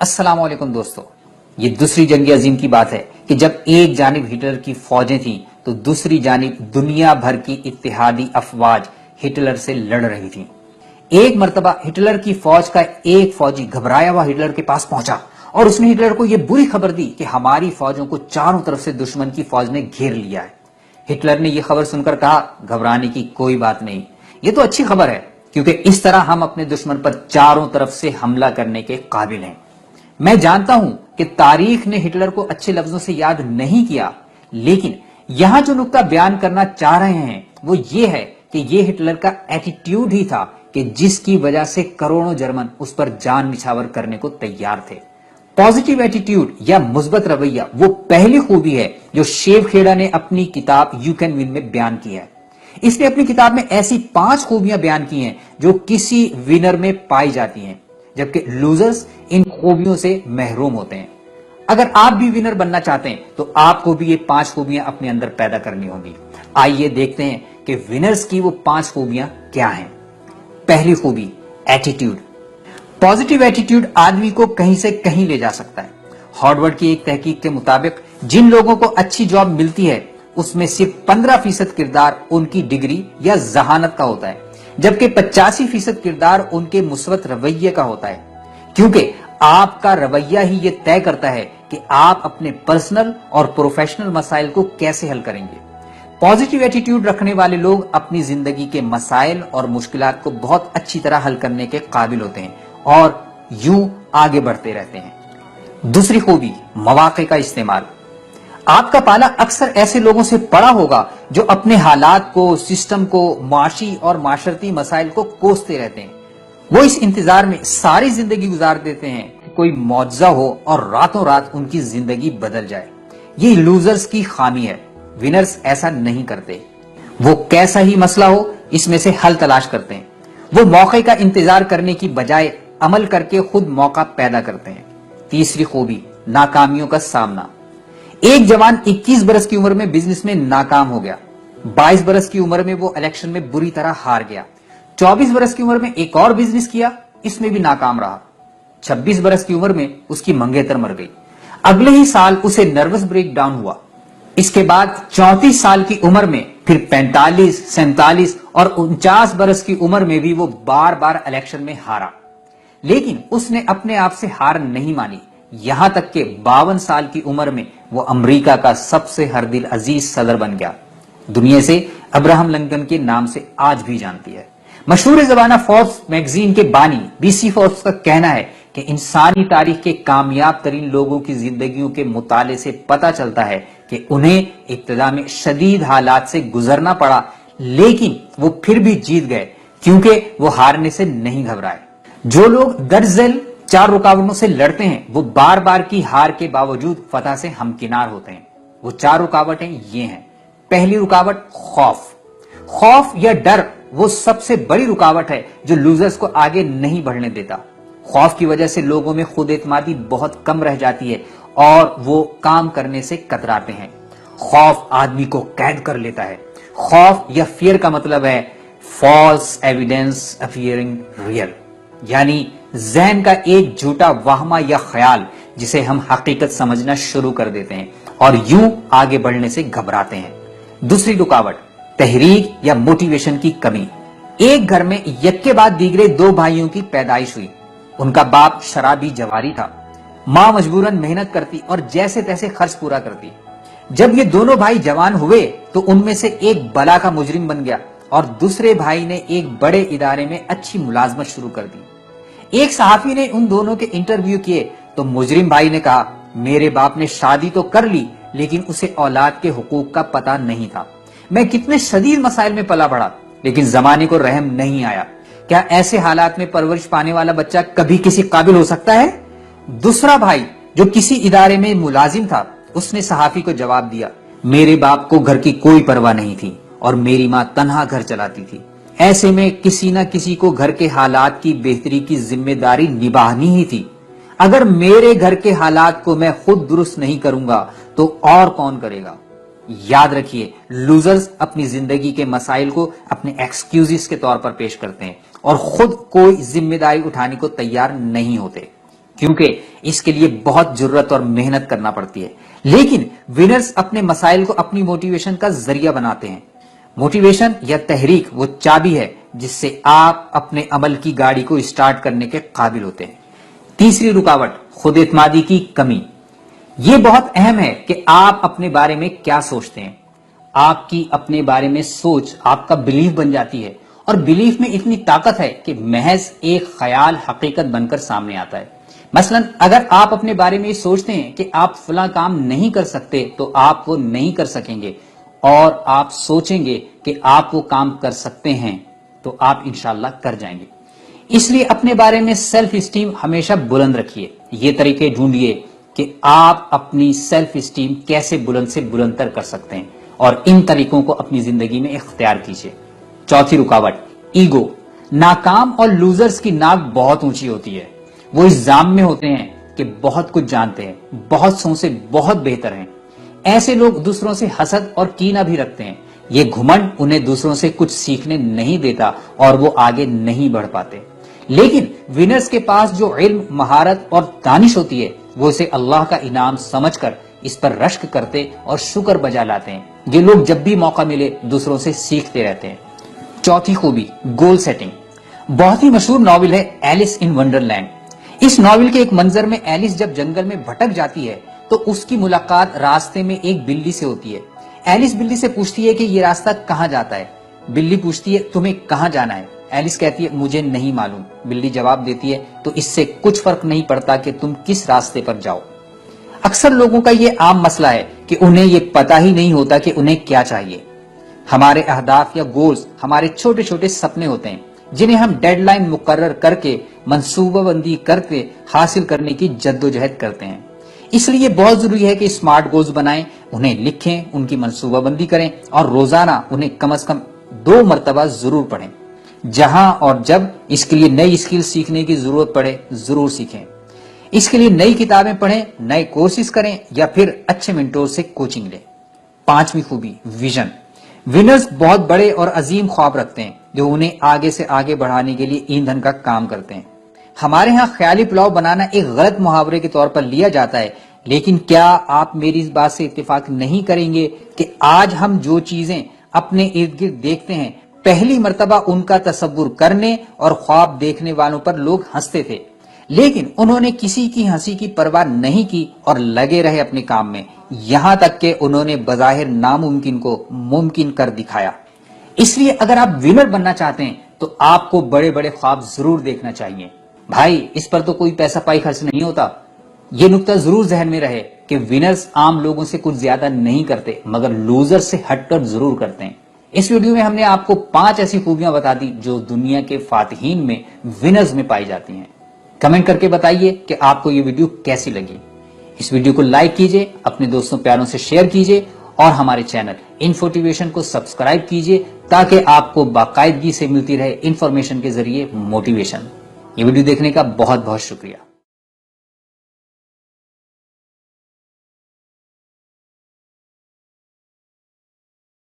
السلام علیکم دوستو، یہ دوسری جنگ عظیم کی بات ہے کہ جب ایک جانب ہٹلر کی فوجیں تھیں تو دوسری جانب دنیا بھر کی اتحادی افواج ہٹلر سے لڑ رہی تھیں۔ ایک مرتبہ ہٹلر کی فوج کا ایک فوجی گھبرایا ہوا ہٹلر کے پاس پہنچا اور اس نے ہٹلر کو یہ بری خبر دی کہ ہماری فوجوں کو چاروں طرف سے دشمن کی فوج نے گھیر لیا ہے۔ ہٹلر نے یہ خبر سن کر کہا، گھبرانے کی کوئی بات نہیں، یہ تو اچھی خبر ہے کیونکہ اس طرح ہم اپنے دشمن پر چاروں طرف سے حملہ کرنے کے قابل ہیں۔ میں جانتا ہوں کہ تاریخ نے ہٹلر کو اچھے لفظوں سے یاد نہیں کیا، لیکن یہاں جو نقطہ بیان کرنا چاہ رہے ہیں وہ یہ ہے کہ یہ ہٹلر کا ایٹیٹیوڈ ہی تھا کہ جس کی وجہ سے کروڑوں جرمن اس پر جان نچھاور کرنے کو تیار تھے۔ پازیٹیو ایٹیٹیوڈ یا مثبت رویہ وہ پہلی خوبی ہے جو شیو کھیڑا نے اپنی کتاب یو کین ون میں بیان کی ہے۔ اس نے اپنی کتاب میں ایسی 5 خوبیاں بیان کی ہیں جو کسی ونر میں پائی جاتی ہیں، جبکہ لوزرز ان خوبیوں سے محروم ہوتے ہیں۔ اگر آپ بھی ونر بننا چاہتے ہیں تو آپ کو بھی یہ 5 خوبیاں اپنے اندر پیدا کرنی ہوں گی۔ آئیے دیکھتے ہیں کہ ونرز کی وہ 5 خوبیاں کیا ہیں۔ پہلی خوبی، ایٹیٹیوڈ۔ پازیٹیو ایٹیٹیوڈ آدمی کو کہیں سے کہیں لے جا سکتا ہے۔ ہارورڈ کی ایک تحقیق کے مطابق جن لوگوں کو اچھی جاب ملتی ہے اس میں صرف 15% کردار ان کی ڈگری یا ذہانت کا ہوتا ہے، جبکہ 85% کردار ان کے مثبت رویے کا ہوتا ہے، کیونکہ آپ کا رویہ ہی یہ طے کرتا ہے کہ آپ اپنے پرسنل اور پروفیشنل مسائل کو کیسے حل کریں گے۔ پازیٹیو ایٹیٹیوڈ رکھنے والے لوگ اپنی زندگی کے مسائل اور مشکلات کو بہت اچھی طرح حل کرنے کے قابل ہوتے ہیں اور یوں آگے بڑھتے رہتے ہیں۔ دوسری خوبی، مواقع کا استعمال۔ آپ کا پالا اکثر ایسے لوگوں سے پڑا ہوگا جو اپنے حالات کو، سسٹم کو، معاشی اور معاشرتی مسائل کو کوستے رہتے ہیں۔ وہ اس انتظار میں ساری زندگی گزار دیتے ہیں کہ کوئی معجزہ ہو اور راتوں رات ان کی زندگی بدل جائے۔ یہ لوزرز کی خامی ہے۔ ونرز ایسا نہیں کرتے۔ وہ کیسا ہی مسئلہ ہو اس میں سے حل تلاش کرتے ہیں۔ وہ موقع کا انتظار کرنے کی بجائے عمل کر کے خود موقع پیدا کرتے ہیں۔ تیسری خوبی، ناکامیوں کا سامنا۔ ایک جوان 21 برس کی عمر میں بزنس میں ناکام ہو گیا۔ 22 برس کی عمر میں وہ الیکشن میں بری طرح ہار گیا۔ 24 برس کی عمر میں ایک اور بزنس کیا، اس میں بھی ناکام رہا۔ 26 برس کی عمر میں اس کی منگیتر مر گئی۔ اگلے ہی سال اسے نروس بریک ڈاؤن ہوا۔ اس کے بعد 34 سال کی عمر میں، پھر 45، 47 اور 49 برس کی عمر میں بھی وہ بار بار الیکشن میں ہارا، لیکن اس نے اپنے آپ سے ہار نہیں مانی، یہاں تک کہ 52 سال کی عمر میں وہ امریکہ کا سب سے ہر دل عزیز صدر بن گیا۔ دنیا سے ابراہم لنکن کے نام سے آج بھی جانتی ہے۔ مشہور زبانہ فوربس میگزین کے بانی BC فوربس کا کہنا ہے کہ انسانی تاریخ کے کامیاب ترین لوگوں کی زندگیوں کے مطالعے سے پتہ چلتا ہے کہ انہیں ابتدا میں شدید حالات سے گزرنا پڑا، لیکن وہ پھر بھی جیت گئے کیونکہ وہ ہارنے سے نہیں گھبرائے۔ جو لوگ درج ذیل 4 رکاوٹوں سے لڑتے ہیں وہ بار بار کی ہار کے باوجود فتح سے ہمکنار ہوتے ہیں۔ وہ 4 رکاوٹیں یہ ہیں۔ پہلی رکاوٹ، خوف۔ خوف یا ڈر وہ سب سے بڑی رکاوٹ ہے جو لوزرز کو آگے نہیں بڑھنے دیتا۔ خوف کی وجہ سے لوگوں میں خود اعتمادی بہت کم رہ جاتی ہے اور وہ کام کرنے سے کتراتے ہیں۔ خوف آدمی کو قید کر لیتا ہے۔ خوف یا فیئر کا مطلب ہے فالس ایویڈنس اپیئرنگ ریئل، یعنی ذہن کا ایک جھوٹا وہمہ یا خیال جسے ہم حقیقت سمجھنا شروع کر دیتے ہیں اور یوں آگے بڑھنے سے گھبراتے ہیں۔ دوسری رکاوٹ، تحریک یا موٹیویشن کی کمی۔ ایک گھر میں یک کے بعد دیگرے 2 بھائیوں کی پیدائش ہوئی۔ ان کا باپ شرابی جواری تھا، ماں مجبوراً محنت کرتی اور جیسے تیسے خرچ پورا کرتی۔ جب یہ دونوں بھائی جوان ہوئے تو ان میں سے ایک بلا کا مجرم بن گیا اور دوسرے بھائی نے ایک بڑے ادارے میں اچھی ملازمت شروع کر دی۔ ایک صحافی نے ان دونوں کے انٹرویو کیے تو مجرم بھائی نے کہا، میرے باپ نے شادی تو کر لی لیکن اسے اولاد کے حقوق کا پتہ نہیں تھا۔ میں کتنے شدید مسائل میں پلا بڑھا لیکن زمانے کو رحم نہیں آیا۔ کیا ایسے حالات میں پرورش پانے والا بچہ کبھی کسی قابل ہو سکتا ہے؟ دوسرا بھائی جو کسی ادارے میں ملازم تھا، اس نے صحافی کو جواب دیا، میرے باپ کو گھر کی کوئی پرواہ نہیں تھی اور میری ماں تنہا گھر چلاتی تھی۔ ایسے میں کسی نہ کسی کو گھر کے حالات کی بہتری کی ذمہ داری نبھانی ہی تھی۔ اگر میرے گھر کے حالات کو میں خود درست نہیں کروں گا تو اور کون کرے گا؟ یاد رکھیے، لوزرز اپنی زندگی کے مسائل کو اپنے ایکسکیوزز کے طور پر پیش کرتے ہیں اور خود کوئی ذمہ داری اٹھانے کو تیار نہیں ہوتے۔ کیونکہ اس کے لیے بہت جرت اور محنت کرنا پڑتی ہے. لیکن ونرز اپنے مسائل کو اپنی موٹیویشن کا ذریعہ بناتے ہیں. موٹیویشن یا تحریک وہ چابی ہے جس سے آپ اپنے عمل کی گاڑی کو اسٹارٹ کرنے کے قابل ہوتے ہیں. تیسری رکاوٹ خود اعتمادی کی کمی. یہ بہت اہم ہے کہ آپ اپنے بارے میں کیا سوچتے ہیں. آپ کی اپنے بارے میں سوچ آپ کا بلیف بن جاتی ہے، اور بلیف میں اتنی طاقت ہے کہ محض ایک خیال حقیقت بن کر سامنے آتا ہے. مثلا اگر آپ اپنے بارے میں یہ سوچتے ہیں کہ آپ فلاں کام نہیں کر سکتے تو آپ وہ نہیں کر سکیں گے، اور آپ سوچیں گے کہ آپ وہ کام کر سکتے ہیں تو آپ انشاءاللہ کر جائیں گے. اس لیے اپنے بارے میں سیلف اسٹیم ہمیشہ بلند رکھیے. یہ طریقے ڈھونڈیے کہ آپ اپنی سیلف اسٹیم کیسے بلند سے بلند تر کر سکتے ہیں، اور ان طریقوں کو اپنی زندگی میں اختیار کیجیے. چوتھی رکاوٹ ایگو. ناکام اور لوزرز کی ناک بہت اونچی ہوتی ہے. وہ اس ظام میں ہوتے ہیں کہ بہت کچھ جانتے ہیں، بہت سو سے بہت بہتر ہیں. ایسے لوگ دوسروں سے حسد اور کینہ بھی رکھتے ہیں. یہ گھمنڈ انہیں دوسروں سے کچھ سیکھنے نہیں دیتا اور وہ آگے نہیں بڑھ پاتے. لیکن ونرز کے پاس جو علم، مہارت اور دانش ہوتی ہے وہ اسے اللہ کا انعام سمجھ کر اس پر رشک کرتے اور شکر بجا لاتے ہیں. یہ لوگ جب بھی موقع ملے دوسروں سے سیکھتے رہتے ہیں. چوتھی خوبی گول سیٹنگ. بہت ہی مشہور ناول ہے ایلس ان ونڈرلینڈ. اس ناول کے ایک منظر میں ایلس جب جنگل میں بھٹک جاتی ہے تو اس کی ملاقات راستے میں ایک بلی سے ہوتی ہے. ایلس بلی سے پوچھتی ہے کہ یہ راستہ کہاں جاتا ہے. بلی پوچھتی ہے تمہیں کہاں جانا ہے. ایلس کہتی ہے مجھے نہیں معلوم. بلی جواب دیتی ہے تو اس سے کچھ فرق نہیں پڑتا کہ تم کس راستے پر جاؤ. اکثر لوگوں کا یہ عام مسئلہ ہے کہ انہیں یہ پتا ہی نہیں ہوتا کہ انہیں کیا چاہیے. ہمارے اہداف یا گولز ہمارے چھوٹے چھوٹے سپنے ہوتے ہیں جنہیں ہم ڈیڈ لائن مقرر کر کے منصوبہ بندی کرتے حاصل کرنے کی جدوجہد کرتے ہیں. اس لیے بہت ضروری ہے کہ اسمارٹ گولز بنائیں، انہیں لکھیں، ان کی منصوبہ بندی کریں اور روزانہ انہیں کم از کم 2 مرتبہ ضرور پڑھیں. جہاں اور جب اس کے لیے نئی اسکل سیکھنے کی ضرورت پڑے ضرور سیکھیں. اس کے لیے نئی کتابیں پڑھیں، نئے کورسز کریں یا پھر اچھے منٹور سے کوچنگ لیں. پانچویں خوبی ویژن. ونرز بہت بڑے اور عظیم خواب رکھتے ہیں جو انہیں آگے سے آگے بڑھانے کے لیے ایندھن کا کام کرتے ہیں. ہمارے ہاں خیالی پلاؤ بنانا ایک غلط محاورے کے طور پر لیا جاتا ہے، لیکن کیا آپ میری اس بات سے اتفاق نہیں کریں گے کہ آج ہم جو چیزیں اپنے ارد گرد دیکھتے ہیں پہلی مرتبہ ان کا تصور کرنے اور خواب دیکھنے والوں پر لوگ ہنستے تھے، لیکن انہوں نے کسی کی ہنسی کی پرواہ نہیں کی اور لگے رہے اپنے کام میں، یہاں تک کہ انہوں نے بظاہر ناممکن کو ممکن کر دکھایا. اس لیے اگر آپ ونر بننا چاہتے ہیں تو آپ کو بڑے بڑے خواب ضرور دیکھنا چاہیے. بھائی اس پر تو کوئی پیسہ پائی خرچ نہیں ہوتا. یہ نقطہ ضرور ذہن میں رہے کہ ونرز عام لوگوں سے کچھ زیادہ نہیں کرتے مگر لوزر سے ہٹ کر ضرور کرتے ہیں. اس ویڈیو میں ہم نے آپ کو 5 ایسی خوبیاں بتا دی جو دنیا کے فاتحین میں، ونرز میں پائی جاتی ہیں. کمنٹ کر کے بتائیے کہ آپ کو یہ ویڈیو کیسی لگی. اس ویڈیو کو لائک کیجئے، اپنے دوستوں پیاروں سے شیئر کیجئے اور ہمارے چینل انفوٹیویشن کو سبسکرائب کیجئے تاکہ آپ کو باقاعدگی سے ملتی رہے انفارمیشن کے ذریعے موٹیویشن. یہ ویڈیو دیکھنے کا بہت بہت شکریہ.